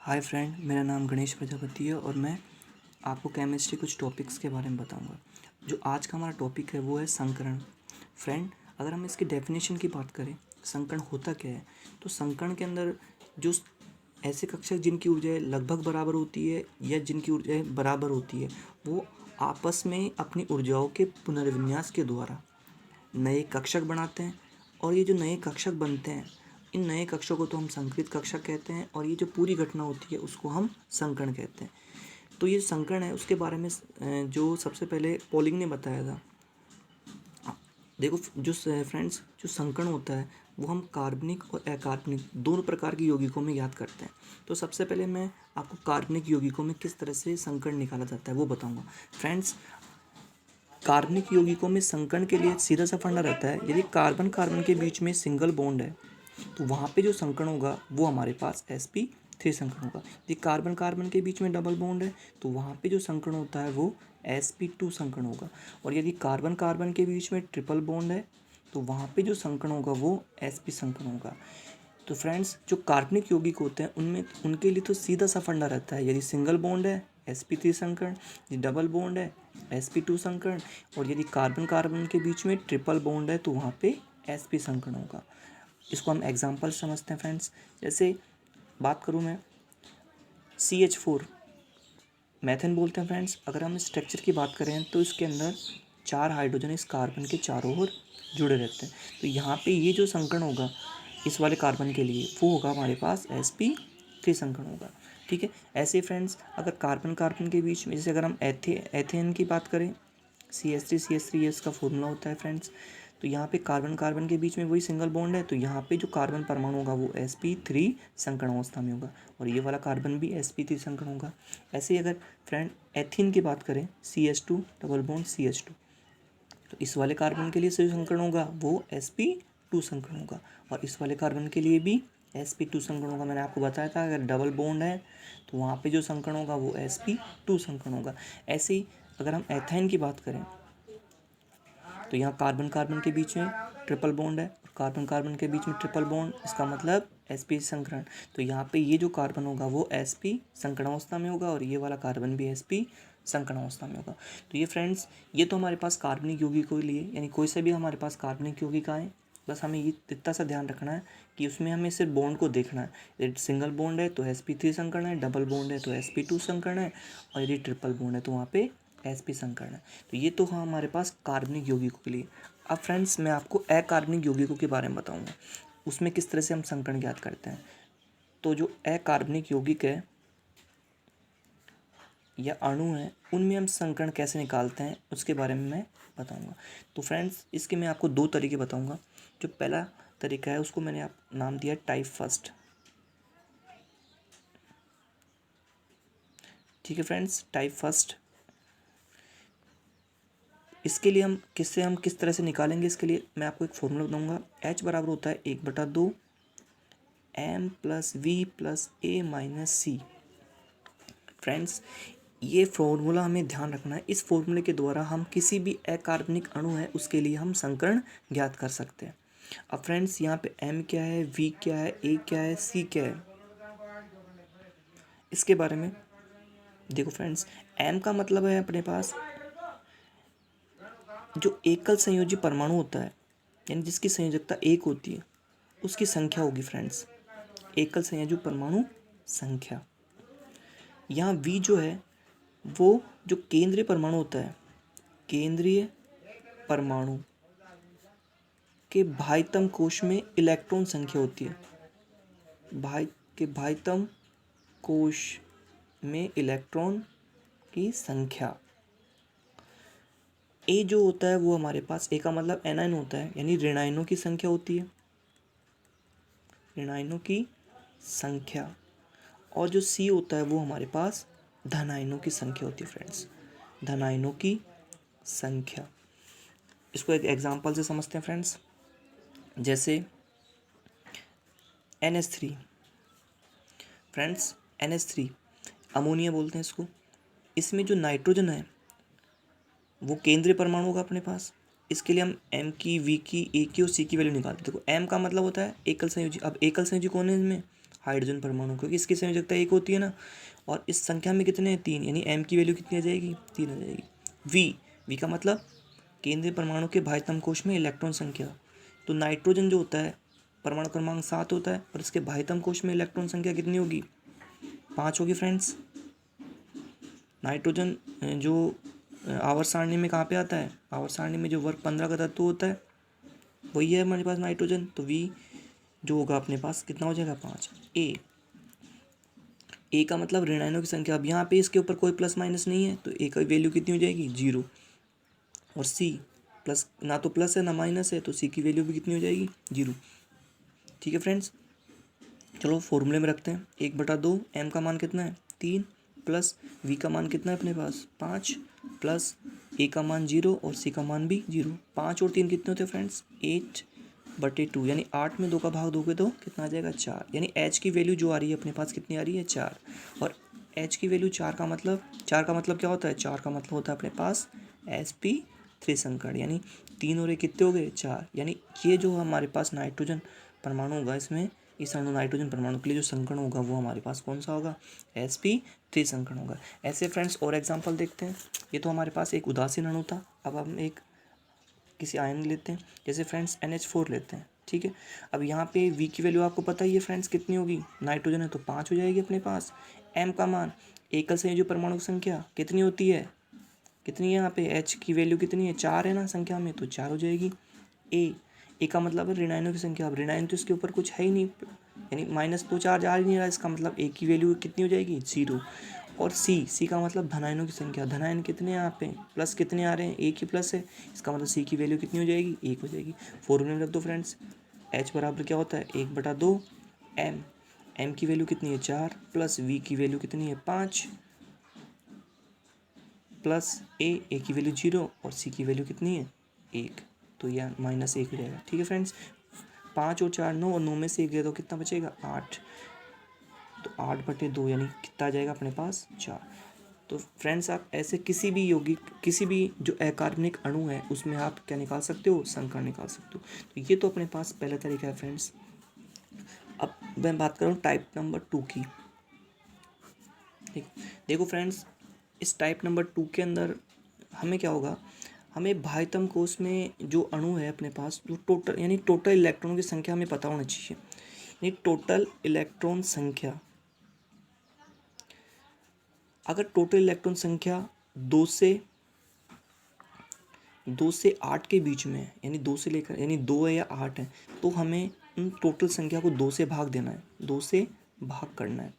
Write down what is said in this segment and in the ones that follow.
Hi friend, मेरा नाम गणेश प्रजापति है और मैं आपको केमिस्ट्री कुछ टॉपिक्स के बारे में बताऊंगा। जो आज का हमारा टॉपिक है वो है संकरण। फ्रेंड, अगर हम इसकी डेफिनेशन की बात करें, संकरण होता क्या है, तो संकरण के अंदर जो ऐसे कक्षक जिनकी ऊर्जाएं लगभग बराबर होती है या जिनकी ऊर्जाएं बराबर होती है, वो आपस में अपनी ऊर्जाओं के पुनर्विन्यास के द्वारा नए कक्षक बनाते हैं। और ये जो नए कक्षक बनते हैं, इन नए कक्षों को तो हम संकरित कक्षक कहते हैं और ये जो पूरी घटना होती है उसको हम संकरण कहते हैं। तो ये संकरण है, उसके बारे में जो सबसे पहले पॉलिंग ने बताया था। देखो जो फ्रेंड्स, जो संकरण होता है वो हम कार्बनिक और अकार्बनिक दोनों प्रकार के यौगिकों में याद करते हैं। तो सबसे पहले मैं आपको कार्बनिक यौगिकों में किस तरह से संकरण निकाला जाता है वो बताऊंगा। फ्रेंड्स, कार्बनिक यौगिकों में संकरण के लिए सीधा सा फंडा रहता है। यदि कार्बन कार्बन के बीच में सिंगल बॉन्ड है तो वहाँ पे जो संकरण होगा वो हमारे पास sp3 संकरण होगा। यदि कार्बन कार्बन के बीच में डबल बॉन्ड है तो वहाँ पे जो संकरण होता है वो sp2 संकरण होगा। और यदि कार्बन कार्बन के बीच में ट्रिपल बॉन्ड है तो वहाँ पे जो संकरण होगा वो sp संकरण होगा। तो फ्रेंड्स, जो कार्बनिक यौगिक होते हैं उनमें उनके लिए तो सीधा सा फंडा रहता है। यदि सिंगल बॉन्ड है sp3 संकरण, यदि डबल बॉन्ड है sp2 संकरण, और यदि कार्बन कार्बन के बीच में ट्रिपल बॉन्ड है तो वहाँ पे sp संकरण होगा। इसको हम एग्जाम्पल समझते हैं फ्रेंड्स। जैसे बात करूँ मैं CH4 मैथेन बोलते हैं फ्रेंड्स। अगर हम स्ट्रक्चर की बात करें तो इसके अंदर 4 हाइड्रोजन इस कार्बन के चारों ओर जुड़े रहते हैं। तो यहाँ पे ये जो संकरण होगा इस वाले कार्बन के लिए वो होगा हमारे पास sp3 संकरण होगा। ठीक है। ऐसे फ्रेंड्स, अगर कार्बन कार्बन के बीच में, जैसे अगर हम एथेन की बात करें, CH3 ये इसका फॉर्मूला होता है फ्रेंड्स। तो यहाँ पे कार्बन कार्बन के बीच में वही सिंगल बॉन्ड है तो यहाँ पे जो कार्बन परमाणु होगा वो sp3 संकरण अवस्था में होगा और ये वाला कार्बन भी sp3 संकरण होगा। ऐसे ही अगर फ्रेंड एथीन की बात करें, CH2 डबल बॉन्ड CH2, तो इस वाले कार्बन के लिए जो संकरण होगा वो sp2 संकरण होगा और इस वाले कार्बन के लिए भी sp2 संकरण होगा। मैंने आपको बताया था अगर डबल बॉन्ड है तो वहाँ पे जो संकरण होगा वो sp2 संकरण होगा। ऐसे ही अगर हम एथाइन की बात करें तो यहाँ कार्बन कार्बन के बीच में ट्रिपल बॉन्ड है और कार्बन कार्बन के बीच में ट्रिपल बॉन्ड, इसका मतलब sp संकरण। तो यहाँ पे ये जो कार्बन होगा वो sp संकरण अवस्था में होगा और ये वाला कार्बन भी sp संकरण अवस्था में होगा। तो ये फ्रेंड्स, ये तो हमारे पास कार्बनिक यौगिकों के लिए, यानी कोई से भी हमारे पास कार्बनिक यौगिक आए, बस हमें ये इतना सा ध्यान रखना है कि उसमें हमें सिर्फ बॉन्ड को देखना है। यदि सिंगल बॉन्ड है तो sp3 संकरण है, डबल बॉन्ड है तो sp2 संकरण है और यदि ट्रिपल बॉन्ड है तो वहाँ पे sp संकरण है। तो ये तो हाँ हमारे पास कार्बनिक यौगिकों के लिए। अब फ्रेंड्स, मैं आपको अकार्बनिक यौगिकों के बारे में बताऊंगा, उसमें किस तरह से हम संकरण ज्ञात करते हैं। तो जो अकार्बनिक यौगिक है या अणु है उनमें हम संकरण कैसे निकालते हैं उसके बारे में मैं बताऊंगा। तो फ्रेंड्स, इसके मैं आपको 2 तरीके बताऊंगा। जो पहला तरीका है उसको मैंने नाम दिया टाइप फर्स्ट। ठीक है फ्रेंड्स, टाइप फर्स्ट। इसके लिए हम किस तरह से निकालेंगे, इसके लिए मैं आपको एक फॉर्मूला बताऊंगा। H बराबर होता है 1/2 m plus V plus A minus C. Friends, ये फॉर्मूला हमें ध्यान रखना है। इस फॉर्मूले के द्वारा हम किसी भी अकार्बनिक अणु है उसके लिए हम संकरण ज्ञात कर सकते हैं। अब फ्रेंड्स, यहाँ पे m क्या है, v क्या है, a क्या है, c क्या है, इसके बारे में देखो फ्रेंड्स। m का मतलब है अपने पास जो एकल संयोजी परमाणु होता है, यानी जिसकी संयोजकता 1 होती है, उसकी संख्या होगी फ्रेंड्स, एकल संयोजी परमाणु संख्या। यहाँ V जो है वो जो केंद्रीय परमाणु होता है, केंद्रीय परमाणु के भाइतम कोश में इलेक्ट्रॉन संख्या होती है। भाइतम कोश में इलेक्ट्रॉन की संख्या। ए जो होता है वो हमारे पास, ए का मतलब एनायन होता है, यानी ऋणायनों की संख्या होती है, ऋणायनों की संख्या। और जो सी होता है वो हमारे पास धनायनों की संख्या होती है फ्रेंड्स, धनायनों की संख्या। इसको एक एग्जांपल से समझते हैं फ्रेंड्स। जैसे NH3 फ्रेंड्स, NH3 अमोनिया बोलते हैं इसको। इसमें जो नाइट्रोजन है वो केंद्रीय परमाणु होगा अपने पास। इसके लिए हम M की, V की, A की और C की वैल्यू निकालते हैं। देखो M का मतलब होता है एकल संयोजी। अब एकल संयोजी कौन है इसमें? हाइड्रोजन परमाणु, क्योंकि इसकी संयोजकता 1 होती है ना, और इस संख्या में कितने हैं 3, यानी m की वैल्यू कितनी आ जाएगी 3 आ जाएगी। v का मतलब केंद्रीय परमाणु के बाह्यतम कोश में इलेक्ट्रॉन संख्या। तो नाइट्रोजन जो होता है परमाणु क्रमांक 7 होता है, और इसके बाह्यतम कोश में इलेक्ट्रॉन संख्या कितनी होगी 5 होगी फ्रेंड्स। नाइट्रोजन जो आवर्त सारणी में कहाँ पे आता है, आवर्त सारणी में जो वर्ग 15 का तत्व होता है वही है हमारे पास नाइट्रोजन। तो v जो होगा अपने पास कितना हो जाएगा 5। ए का मतलब ऋण आयनों की संख्या। अब यहाँ पे इसके ऊपर कोई प्लस माइनस नहीं है, तो ए का वैल्यू कितनी हो जाएगी 0। और सी प्लस, ना तो प्लस है ना माइनस है, तो सी की वैल्यू भी कितनी हो जाएगी 0। ठीक है फ्रेंड्स, चलो फॉर्मूले में रखते हैं। 1/2 m का मान कितना है 3, प्लस v का मान कितना है अपने पास 5, प्लस a का मान 0 और c का मान भी 0। 5 और 3 कितने होते हैं फ्रेंड्स 8/2, यानी 8 में 2 का भाग दोगे तो कितना आ जाएगा 4, यानी h की वैल्यू जो आ रही है अपने पास कितनी आ रही है 4। और h की वैल्यू 4 का मतलब क्या होता है, 4 का मतलब होता है अपने पास sp3 संकरण, यानी 3 और 1 कितने हो गए 4। यानी ये जो हमारे पास नाइट्रोजन परमाणु होगा, इसमें इस अणु नाइट्रोजन परमाणु के लिए जो संकरण होगा वो हमारे पास कौन सा होगा sp3 संकरण होगा। ऐसे फ्रेंड्स और एग्जांपल देखते हैं। ये तो हमारे पास एक उदासीन अणु था, अब हम एक किसी आयन लेते हैं, जैसे फ्रेंड्स NH4 लेते हैं। ठीक है, अब यहाँ पे v की वैल्यू आपको पता ही है फ्रेंड्स कितनी होगी, नाइट्रोजन है तो 5 हो जाएगी अपने पास। m का मान, एकल संयोजी परमाणु की संख्या कितनी होती है, कितनी है यहाँ पे h की वैल्यू कितनी है 4 है ना संख्या में, तो 4 हो जाएगी। ए का मतलब है ऋण आयनों की संख्या। अब ऋण आयन तो इसके ऊपर कुछ है ही नहीं, यानी माइनस तो चार्ज आ ही नहीं रहा, इसका मतलब ए की वैल्यू कितनी हो जाएगी 0। और सी का मतलब धन आयनों की संख्या। धन आयन कितने हैं यहाँ पे, प्लस कितने आ रहे हैं, एक ही प्लस है, इसका मतलब सी की वैल्यू कितनी हो जाएगी 1 हो जाएगी। फॉर्मूले में रख दो फ्रेंड्स, H बराबर क्या होता है 1/2 m की वैल्यू कितनी है 4, प्लस v की वैल्यू कितनी है 5, प्लस ए की वैल्यू 0 और सी की वैल्यू कितनी है 1, तो यह -1 हो जाएगा। ठीक है फ्रेंड्स, 5 और 4 9, और 9 में से 1 गया तो कितना बचेगा 8, तो 8/2 यानी कितना आ जाएगा अपने पास 4। तो फ्रेंड्स आप ऐसे किसी भी यौगिक, किसी भी जो अकार्बनिक अणु है उसमें आप क्या निकाल सकते हो, संकरण निकाल सकते हो। तो ये तो अपने पास पहला तरीका है फ्रेंड्स। अब मैं बात कर रहा हूँ टाइप नंबर 2 की। देखो फ्रेंड्स, इस टाइप नंबर 2 के अंदर हमें क्या होगा, हमें बाह्यतम कोश में जो अणु है अपने पास, जो टोटल यानी टोटल इलेक्ट्रॉनों की संख्या हमें पता होना चाहिए। यानी टोटल इलेक्ट्रॉन संख्या, अगर टोटल इलेक्ट्रॉन संख्या 2 से 8 के बीच में है, यानी 2 से लेकर, यानी 2 है या 8 है, तो हमें उन टोटल संख्या को 2 से भाग देना है, 2 से भाग करना है।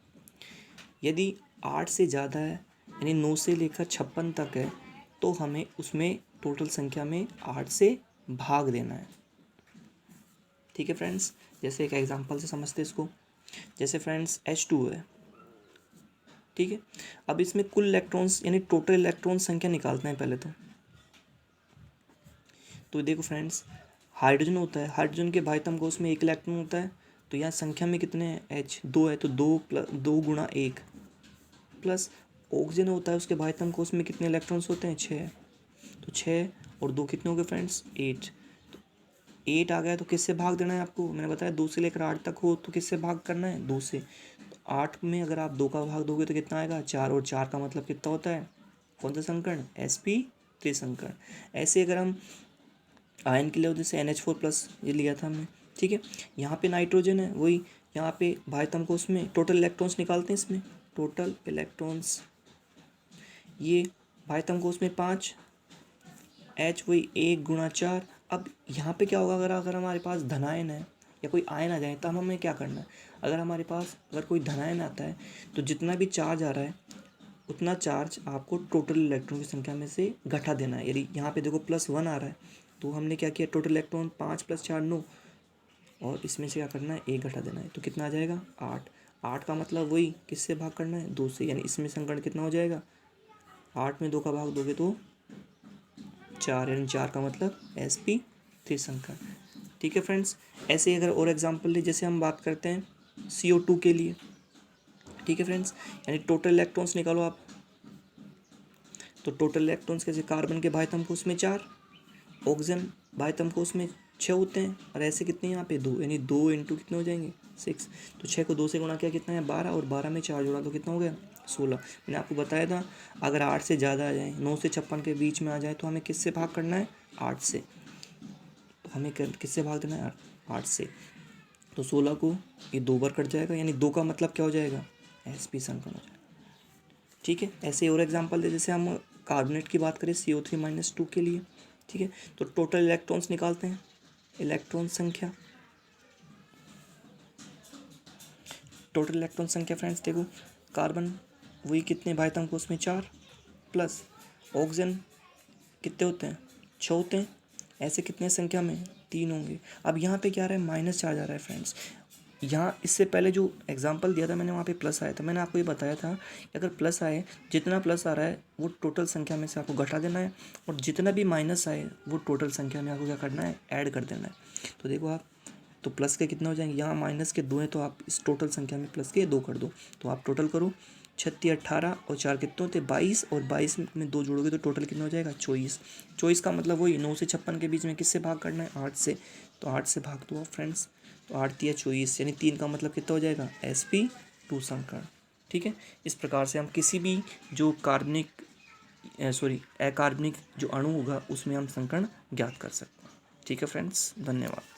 यदि 8 से ज़्यादा है, यानी 9 से लेकर 56 तक है, तो हमें उसमें टोटल संख्या में 8 से भाग देना है। ठीक है फ्रेंड्स, जैसे एक एग्जांपल से समझते इसको। जैसे फ्रेंड्स H2 है, ठीक है, अब इसमें कुल इलेक्ट्रॉन्स यानी टोटल इलेक्ट्रॉन संख्या निकालते हैं पहले तो देखो फ्रेंड्स, हाइड्रोजन होता है, हाइड्रोजन के बाह्यतम कोश में 1 इलेक्ट्रॉन होता है, तो यहाँ संख्या में कितने हैं H 2 है, तो 2 गुणा 1, प्लस ऑक्सीजन होता है, उसके बाह्यतम कोश में कितने इलेक्ट्रॉन्स होते हैं 6, तो 6 और 2 कितने हो गए फ्रेंड्स 8। तो 8 आ गया तो किससे भाग देना है आपको, मैंने बताया 2 से लेकर 8 तक हो तो किससे भाग करना है 2 से। तो 8 में अगर आप 2 का भाग दोगे तो कितना आएगा 4, और 4 का मतलब कितना होता है कौन सा संकरण sp3 संकरण। ऐसे अगर हम आयन के लिए जैसे NH4+ ये लिया था हमने, ठीक है, यहाँ पे नाइट्रोजन है, वही यहाँ पे बाह्यतम कोश में टोटल इलेक्ट्रॉन्स निकालते हैं। इसमें टोटल इलेक्ट्रॉन्स, ये बाह्यतम कोश में 5, H वही 1 गुणा 4। अब यहाँ पे क्या होगा, अगर हमारे पास धनायन है या कोई आयन आ जाए तो हमें क्या करना है, अगर हमारे पास अगर कोई धनायन आता है तो जितना भी चार्ज आ रहा है उतना चार्ज आपको टोटल इलेक्ट्रॉन की संख्या में से घटा देना है। यदि यहाँ पे देखो +1 आ रहा है तो हमने क्या किया, टोटल इलेक्ट्रॉन 5 + 4 9, और इसमें से क्या करना है 1 घटा देना है, तो कितना आ जाएगा 8। 8 का मतलब वही किससे भाग करना है 2 से, यानी इसमें संकरण कितना हो जाएगा 8 में 2 का भाग दोगे तो 4, यानी 4 का मतलब sp3 संकरण। ठीक है फ्रेंड्स, ऐसे ही अगर और एग्जांपल ले, जैसे हम बात करते हैं CO2 के लिए। ठीक है फ्रेंड्स, यानी टोटल इलेक्ट्रॉन्स निकालो आप, तो टोटल इलेक्ट्रॉन्स कैसे, कार्बन के बाह्यतम कोश में 4, ऑक्सीजन बाह्यतम कोश में 6 होते हैं, और ऐसे कितने यहाँ पे 2, यानी 2 × कितने हो जाएंगे 6। तो 6 को 2 से गुणा किया कितना है 12, और 12 में 4 जोड़ा तो कितना हो गया 16। मैंने आपको बताया था अगर 8 से ज़्यादा आ जाए, 9 से 56 के बीच में आ जाए, तो हमें किससे भाग करना है 8 से। तो हमें किससे भाग देना है 8 से। तो 16 को ये 2 बार कट जाएगा, यानी 2 का मतलब क्या हो जाएगा sp संकरण हो जाएगा। ठीक है, ऐसे और एग्जांपल दे, जैसे हम कार्बोनेट की बात करें CO3-2 के लिए। ठीक है, तो टोटल इलेक्ट्रॉन्स निकालते हैं, इलेक्ट्रॉन संख्या, टोटल इलेक्ट्रॉन संख्या फ्रेंड्स देखो, कार्बन वही कितने भाइतांक उसमें 4, प्लस ऑक्सीजन कितने होते हैं 6 होते हैं, ऐसे कितने संख्या में 3 होंगे। अब यहाँ पे क्या आ रहा है माइनस चार्ज आ रहा है फ्रेंड्स। यहाँ इससे पहले जो एग्जांपल दिया था मैंने, वहाँ पे प्लस आया था। मैंने आपको ये बताया था कि अगर प्लस आए, जितना प्लस आ रहा है वो टोटल संख्या में से आपको घटा देना है, और जितना भी माइनस आए वो टोटल संख्या में आपको क्या करना है ऐड कर देना है। तो देखो आप, तो प्लस के कितना हो जाएंगे, यहाँ माइनस के 2 हैं, तो आप इस टोटल संख्या में प्लस के 2 कर दो। तो आप टोटल करो, 36 18 और 4 कितने होते 22, और 22 में 2 जोड़ोगे तो टोटल कितना हो जाएगा 24। 24 का मतलब वही 9 से 56 के बीच में किससे भाग करना है 8 से। तो 8 से भाग दो फ्रेंड्स, तो 8 3 24, यानी 3 का मतलब कितना हो जाएगा sp2 संकरण। ठीक है, इस प्रकार से हम किसी भी जो कार्बनिक अकार्बनिक जो अणु होगा उसमें हम संकरण ज्ञात कर सकते हैं। ठीक है फ्रेंड्स, धन्यवाद।